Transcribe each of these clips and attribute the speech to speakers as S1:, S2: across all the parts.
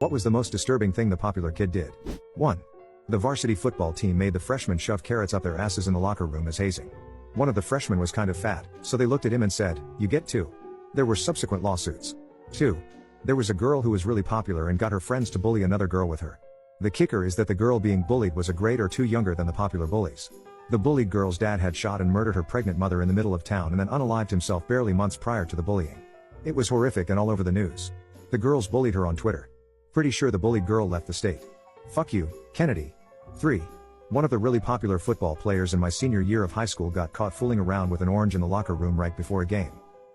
S1: What was the most disturbing thing the popular kid did? 1. The varsity football team made the freshmen shove carrots up their asses in the locker room as hazing. One of the freshmen was kind of fat, so they looked at him and said, "You get 2." There were subsequent lawsuits. 2. There was a girl who was really popular and got her friends to bully another girl with her. The kicker is that the girl being bullied was a grade or 2 younger than the popular bullies. The bullied girl's dad had shot and murdered her pregnant mother in the middle of town and then unalived himself barely months prior to the bullying. It was horrific and all over the news. The girls bullied her on Twitter. Pretty sure the bullied girl left the state. Fuck you, Kennedy. 3. One of the really popular football players in my senior year of high school got caught fooling around with an orange in the locker room right before a game.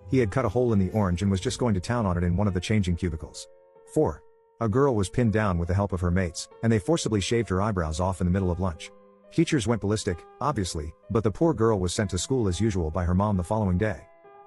S1: He had cut a hole in the orange and was just going to town on it in one of the changing cubicles. 4. A girl was pinned down with the help of her mates, and they forcibly shaved her eyebrows off in the middle of lunch. Teachers went ballistic, obviously, but the poor girl was sent to school as usual by her mom the following day.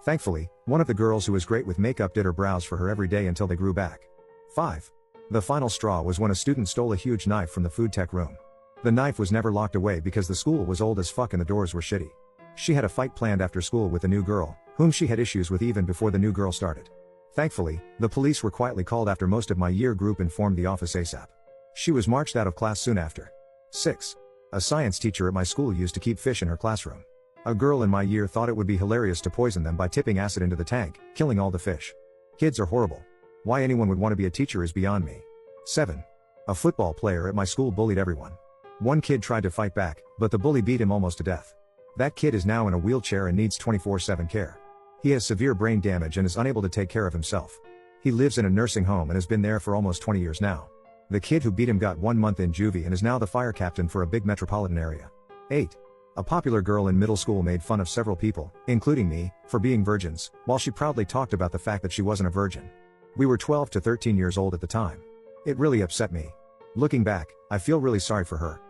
S1: Thankfully, one of the girls who was great with makeup did her brows for her every day until they grew back. 5. The final straw was when a student stole a huge knife from the food tech room. The knife was never locked away because the school was old as fuck and the doors were shitty. She had a fight planned after school with the new girl, whom she had issues with even before the new girl started. Thankfully, the police were quietly called after most of my year group informed the office ASAP. She was marched out of class soon after. 6. A science teacher at my school used to keep fish in her classroom. A girl in my year thought it would be hilarious to poison them by tipping acid into the tank, killing all the fish. Kids are horrible. Why anyone would want to be a teacher is beyond me. 7. A football player at my school bullied everyone. One kid tried to fight back, but the bully beat him almost to death. That kid is now in a wheelchair and needs 24/7 care. He has severe brain damage and is unable to take care of himself. He lives in a nursing home and has been there for almost 20 years now. The kid who beat him got 1 month in juvie and is now the fire captain for a big metropolitan area. 8. A popular girl in middle school made fun of several people, including me, for being virgins, while she proudly talked about the fact that she wasn't a virgin. We were 12 to 13 years old at the time. It really upset me. Looking back, I feel really sorry for her.